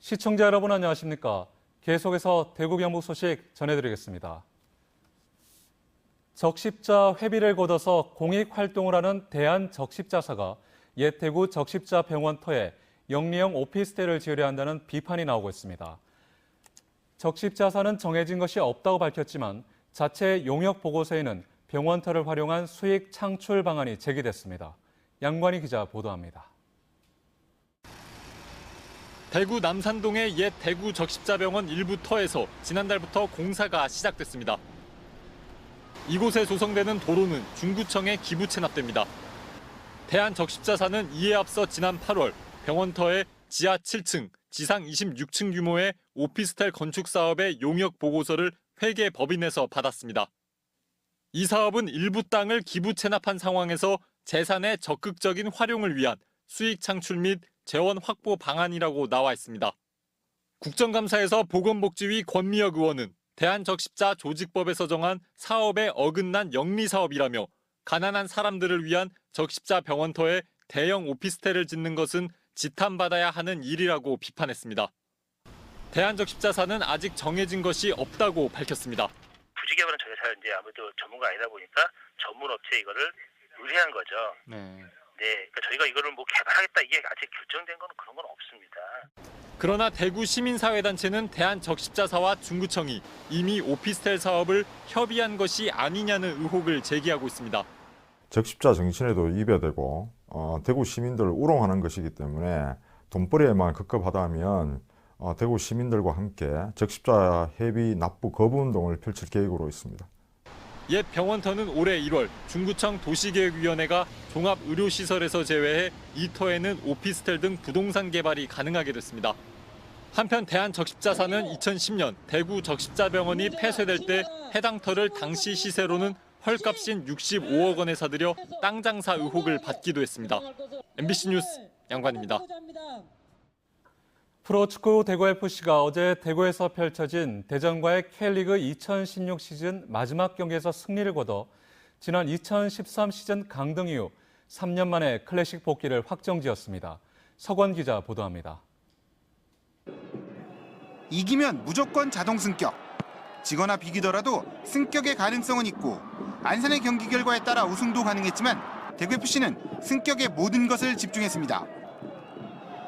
시청자 여러분 안녕하십니까? 계속해서 대구 경북 소식 전해드리겠습니다. 적십자 회비를 걷어서 공익 활동을 하는 대한적십자사가 옛 대구 적십자병원터에 영리형 오피스텔을 지으려 한다는 비판이 나오고 있습니다. 적십자사는 정해진 것이 없다고 밝혔지만 자체 용역 보고서에는 병원터를 활용한 수익 창출 방안이 제기됐습니다. 양관희 기자 보도합니다. 대구 남산동의 옛 대구 적십자병원 일부 터에서 지난달부터 공사가 시작됐습니다. 이곳에 조성되는 도로는 중구청에 기부 체납됩니다. 대한적십자사는 이에 앞서 지난 8월 병원터에 지하 7층, 지상 26층 규모의 오피스텔 건축 사업의 용역 보고서를 회계 법인에서 받았습니다. 이 사업은 일부 땅을 기부 체납한 상황에서 재산의 적극적인 활용을 위한 수익 창출 및 재원 확보 방안이라고 나와 있습니다. 국정감사에서 보건복지위 권미혁 의원은 대한적십자 조직법에서 정한 사업에 어긋난 영리사업이라며 가난한 사람들을 위한 적십자 병원터에 대형 오피스텔을 짓는 것은 지탄받아야 하는 일이라고 비판했습니다. 대한적십자사는 아직 정해진 것이 없다고 밝혔습니다. 부지개발은 저희가 이제 아무래도 전문가 아니다 보니까 전문 업체에 이거를 의뢰한 거죠. 그러니까 저희가 이거를 개발하겠다 이게 아직 결정된 건 그런 건 없습니다. 그러나 대구 시민사회단체는 대한적십자사와 중구청이 이미 오피스텔 사업을 협의한 것이 아니냐는 의혹을 제기하고 있습니다. 적십자 정신에도 이배되고 대구 시민들을 우롱하는 것이기 때문에 돈벌이에만 급급하다면 대구 시민들과 함께 적십자 회비 납부 거부 운동을 펼칠 계획으로 있습니다. 옛 병원터는 올해 1월 중구청 도시계획위원회가 종합의료시설에서 제외해 이 터에는 오피스텔 등 부동산 개발이 가능하게 됐습니다. 한편 대한적십자사는 2010년 대구 적십자병원이 폐쇄될 때 해당 터를 당시 시세로는 헐값인 65억 원에 사들여 땅 장사 의혹을 받기도 했습니다. MBC 뉴스 양관입니다. 프로축구 대구FC가 어제 대구에서 펼쳐진 대전과의 K리그 2016 시즌 마지막 경기에서 승리를 거둬 지난 2013 시즌 강등 이후 3년 만에 클래식 복귀를 확정지었습니다. 석원 기자 보도합니다. 이기면 무조건 자동 승격. 지거나 비기더라도 승격의 가능성은 있고 안산의 경기 결과에 따라 우승도 가능했지만 대구FC는 승격의 모든 것을 집중했습니다.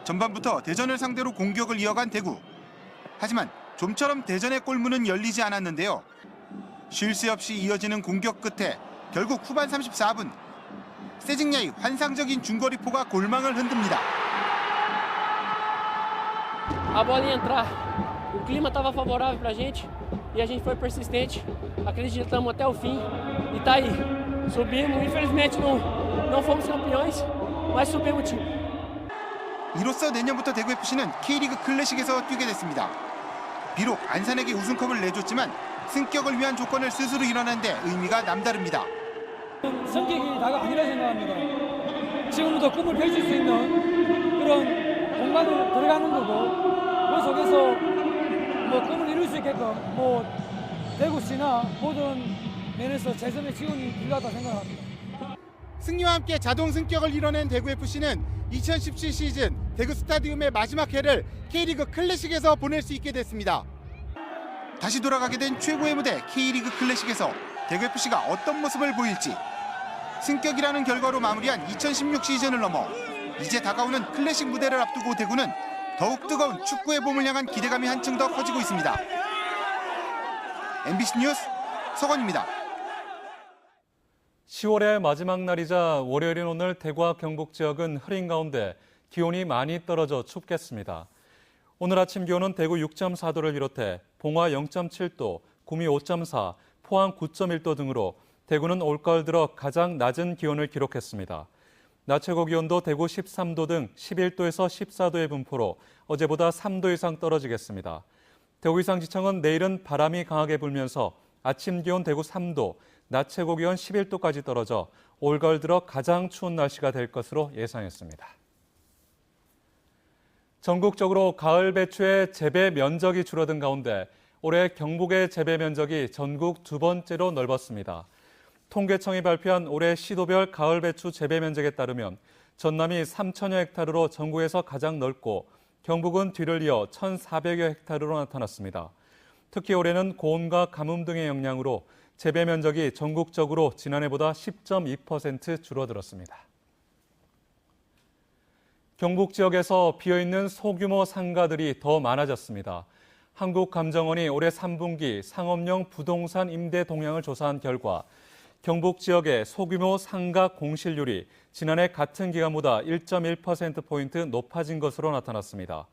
전반부터 대전을 상대로 공격을 이어간 대구. 하지만 좀처럼 대전의 골문은 열리지 않았는데요. 쉴 새 없이 이어지는 공격 끝에 결국 후반 34분 세징야의 환상적인 중거리포가 골망을 흔듭니다. A bola ia entrar. O clima estava favorável para a gente e a gente foi persistente. Acreditamos até o fim e tá aí. Subimos, infelizmente não fomos campeões, mas subimos o time. 이로써 내년부터 대구FC는 K리그 클래식에서 뛰게 됐습니다. 비록 안산에게 우승컵을 내줬지만 승격을 위한 조건을 스스로 이뤄낸 데 의미가 남다릅니다. 승격이 다가 아니라 생각합니다. 지금부터 꿈을 펼칠 수 있는 그런 공간으로 들어가는 거고 그 속에서 꿈을 이룰 수 있게끔 대구시나 모든 면에서 최선의 지원이 필요하다고 생각합니다. 승리와 함께 자동 승격을 이뤄낸 대구FC는 2017 시즌 대구 스타디움의 마지막 해를 K리그 클래식에서 보낼 수 있게 됐습니다. 다시 돌아가게 된 최고의 무대 K리그 클래식에서 대구FC가 어떤 모습을 보일지 승격이라는 결과로 마무리한 2016 시즌을 넘어 이제 다가오는 클래식 무대를 앞두고 대구는 더욱 뜨거운 축구의 봄을 향한 기대감이 한층 더 커지고 있습니다. MBC 뉴스 석원입니다. 10월의 마지막 날이자 월요일인 오늘 대구와 경북 지역은 흐린 가운데 기온이 많이 떨어져 춥겠습니다. 오늘 아침 기온은 대구 6.4도를 비롯해 봉화 0.7도, 구미 5.4, 포항 9.1도 등으로 대구는 올가을 들어 가장 낮은 기온을 기록했습니다. 낮 최고 기온도 대구 13도 등 11도에서 14도의 분포로 어제보다 3도 이상 떨어지겠습니다. 대구이상지청은 내일은 바람이 강하게 불면서 아침 기온 대구 3도, 낮 최고 기온 11도까지 떨어져 올가을 들어 가장 추운 날씨가 될 것으로 예상했습니다. 전국적으로 가을 배추의 재배 면적이 줄어든 가운데 올해 경북의 재배 면적이 전국 두 번째로 넓었습니다. 통계청이 발표한 올해 시도별 가을 배추 재배 면적에 따르면 전남이 3천여 헥타르로 전국에서 가장 넓고 경북은 뒤를 이어 1,400여 헥타르로 나타났습니다. 특히 올해는 고온과 가뭄 등의 영향으로 재배 면적이 전국적으로 지난해보다 10.2% 줄어들었습니다. 경북 지역에서 비어있는 소규모 상가들이 더 많아졌습니다. 한국감정원이 올해 3분기 상업용 부동산 임대 동향을 조사한 결과 경북 지역의 소규모 상가 공실률이 지난해 같은 기간보다 1.1%포인트 높아진 것으로 나타났습니다.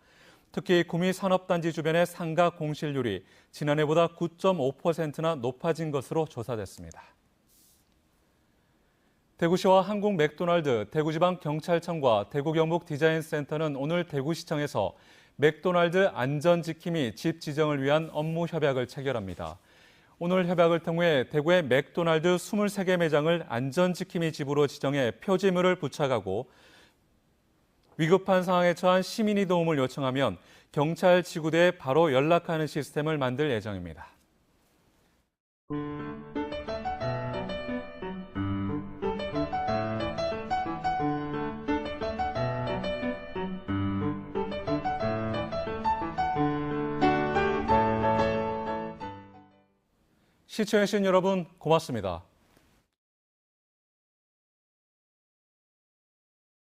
특히 구미산업단지 주변의 상가 공실률이 지난해보다 9.5%나 높아진 것으로 조사됐습니다. 대구시와 한국 맥도날드, 대구지방경찰청과 대구경북디자인센터는 오늘 대구시청에서 맥도날드 안전지킴이 집 지정을 위한 업무 협약을 체결합니다. 오늘 협약을 통해 대구의 맥도날드 23개 매장을 안전지킴이 집으로 지정해 표지물을 부착하고 위급한 상황에 처한 시민이 도움을 요청하면 경찰 지구대에 바로 연락하는 시스템을 만들 예정입니다. 시청해주신 여러분 고맙습니다.